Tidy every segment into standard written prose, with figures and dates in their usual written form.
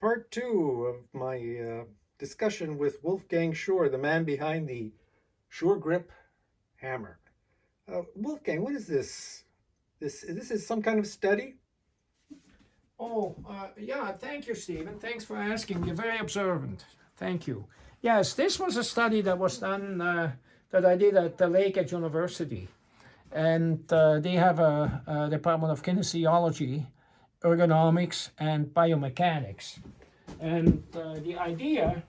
part two of my discussion with Wolfgang Schoor, the man behind the Sure Grip hammer. Wolfgang, what is this? This is some kind of study? Yeah, thank you, Stephen. Thanks for asking. You're very observant. Thank you. Yes, this was a study that was done, that I did at the Lakehead University. And they have a Department of Kinesiology, Ergonomics, and Biomechanics. And the idea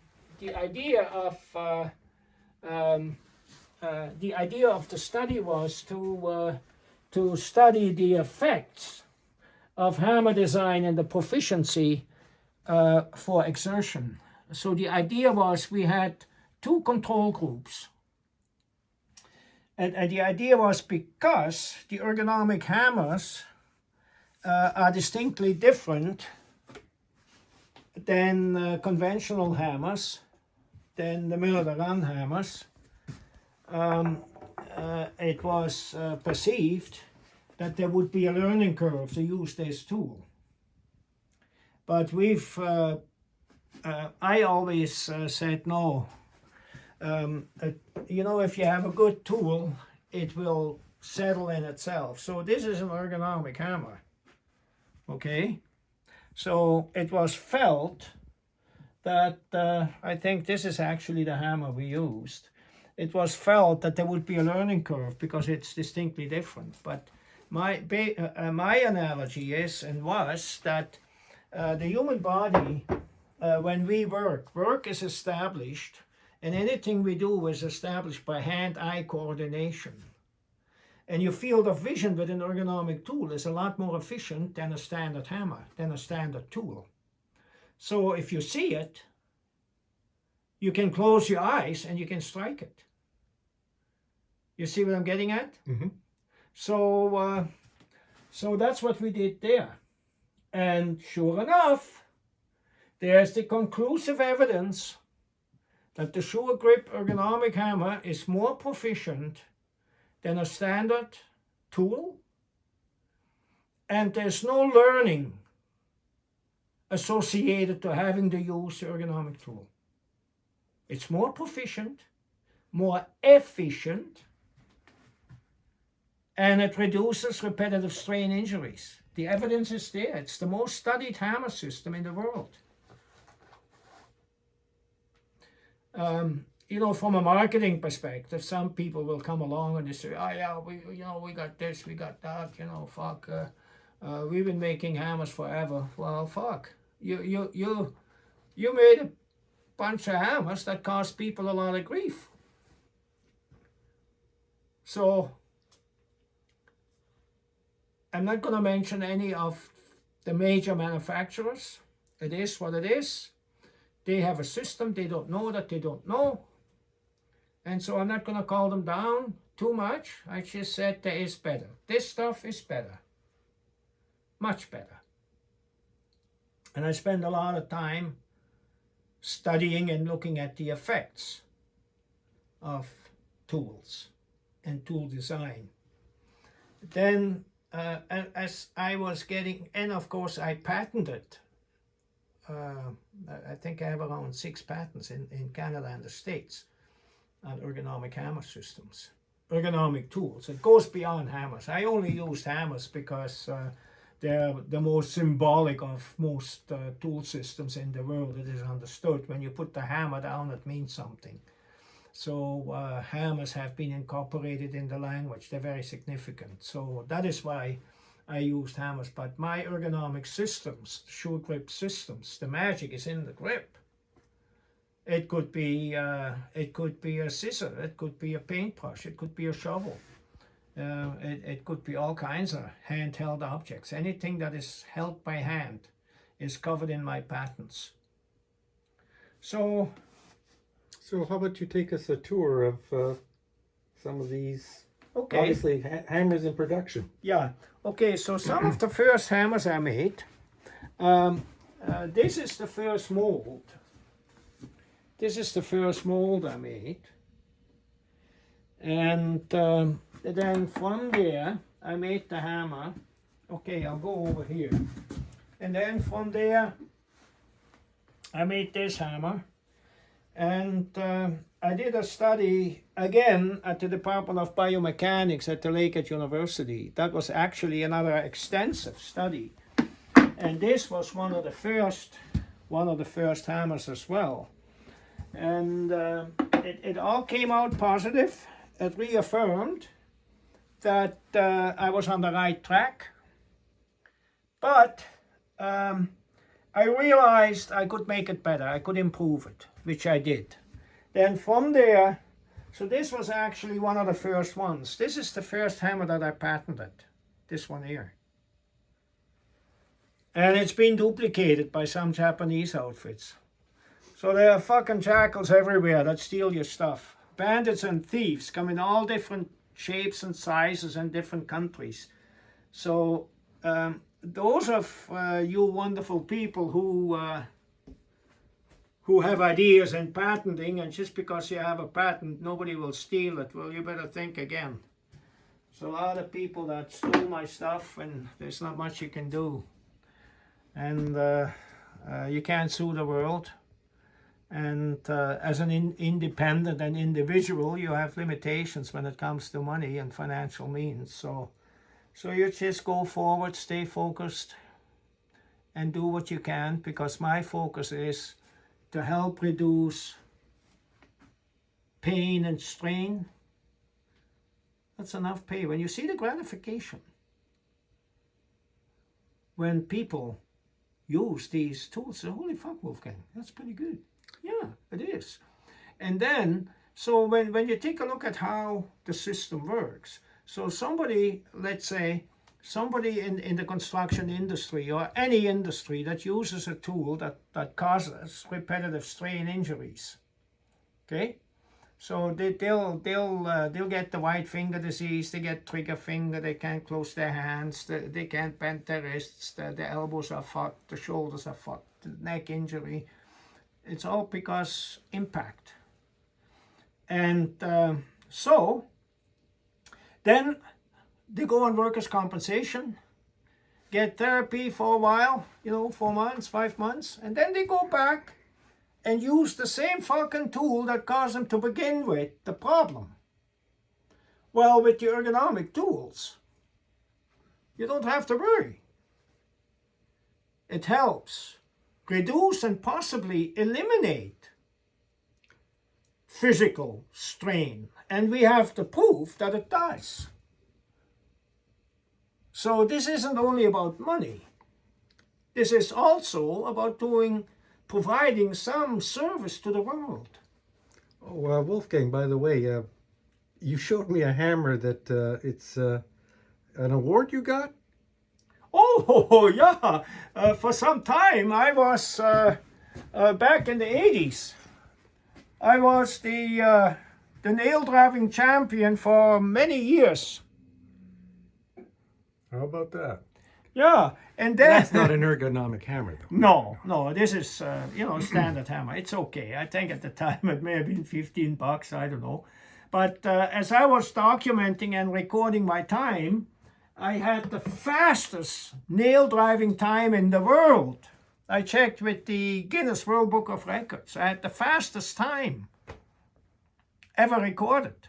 of the study was to study the effects of hammer design and the proficiency for exertion. So the idea was we had two control groups. And the idea was because the ergonomic hammers are distinctly different than conventional hammers, than the mill-at-the-run hammers, it was perceived that there would be a learning curve to use this tool. But I always said no. If you have a good tool, it will settle in itself. So this is an ergonomic hammer, okay? So it was felt that, I think this is actually the hammer we used. It was felt that there would be a learning curve because it's distinctly different. But my analogy is and was that the human body, when we work is established, and anything we do is established by hand-eye coordination. And your field of vision with an ergonomic tool is a lot more efficient than a standard hammer, than a standard tool. So if you see it, you can close your eyes and you can strike it. You see what I'm getting at? Mm-hmm. So that's what we did there. And sure enough, there's the conclusive evidence that the Sure Grip ergonomic hammer is more proficient than a standard tool, and there's no learning associated to having to use the ergonomic tool. It's more proficient, more efficient, and it reduces repetitive strain injuries. The evidence is there. It's the most studied hammer system in the world. From a marketing perspective, some people will come along and they say, "Oh yeah, we got this, we got that. Fuck, we've been making hammers forever." Well, fuck, you made a bunch of hammers that caused people a lot of grief. So I'm not going to mention any of the major manufacturers. It is what it is. They have a system. They don't know that they don't know. And so I'm not going to call them down too much. I just said there is better. This stuff is better. Much better. And I spend a lot of time studying and looking at the effects of tools and tool design. Then as I was getting, and of course I patented, I think I have around 6 patents in Canada and the States on ergonomic hammer systems, ergonomic tools. It goes beyond hammers. I only used hammers because they're the most symbolic of most tool systems in the world. It is understood when you put the hammer down, it means something. So hammers have been incorporated in the language. They're very significant. So that is why I used hammers. But my ergonomic systems, Sure Grip systems, the magic is in the grip. It could be a scissor, it could be a paintbrush, it could be a shovel. It could be all kinds of handheld objects. Anything that is held by hand is covered in my patents. So how about you take us a tour of some of these, okay. Obviously, hammers in production. Yeah. Okay, so some of the first hammers I made, this is the first mold. This is the first mold I made. And then from there, I made the hammer. Okay, I'll go over here. And then from there, I made this hammer, and I did a study again at the Department of Biomechanics at the Lakehead University. That was actually another extensive study, and this was one of the first hammers as well. And it all came out positive. It reaffirmed that I was on the right track, but I realized I could make it better. I could improve it, which I did. Then from there, so this was actually one of the first ones. This is the first hammer that I patented, this one here. And it's been duplicated by some Japanese outfits. So there are fucking jackals everywhere that steal your stuff. Bandits and thieves come in all different shapes and sizes and different countries. So those of you wonderful people who have ideas in patenting, and just because you have a patent, nobody will steal it, well, you better think again. So a lot of people that stole my stuff, and there's not much you can do. And you can't sue the world. And as an independent and individual, you have limitations when it comes to money and financial means. So you just go forward, stay focused, and do what you can, because my focus is to help reduce pain and strain. That's enough pain. When you see the gratification, when people use these tools, say, holy fuck, Wolfgang, that's pretty good. Yeah, it is. And then, so when you take a look at how the system works, so somebody, let's say, somebody in the construction industry or any industry that uses a tool that causes repetitive strain injuries, okay? So they'll get the white finger disease, they get trigger finger, they can't close their hands, they can't bend their wrists, the elbows are fucked, the shoulders are fucked, the neck injury. It's all because impact. And so then they go on workers' compensation, get therapy for a while, 4 months, 5 months, and then they go back and use the same fucking tool that caused them to begin with the problem. Well, with the ergonomic tools, you don't have to worry. It helps reduce and possibly eliminate physical strain, and we have the proof that it does. So this isn't only about money. This is also about providing some service to the world. Oh, Wolfgang, by the way, you showed me a hammer that it's an award you got? Oh, yeah. For some time, I was, back in the 80s, I was the nail-driving champion for many years. How about that? Yeah, and then... That's not an ergonomic hammer, though. No, this is, standard hammer. It's okay. I think at the time it may have been $15, I don't know. But as I was documenting and recording my time, I had the fastest nail driving time in the world. I checked with the Guinness World Book of Records. I had the fastest time ever recorded.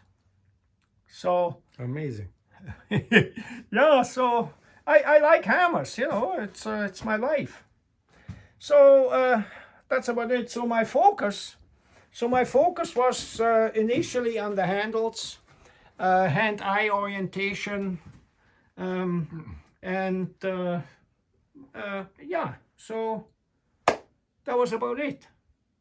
So... Amazing. Yeah, so I like hammers, it's my life. So that's about it. So my focus was initially on the handles, hand-eye orientation, and yeah, so that was about it.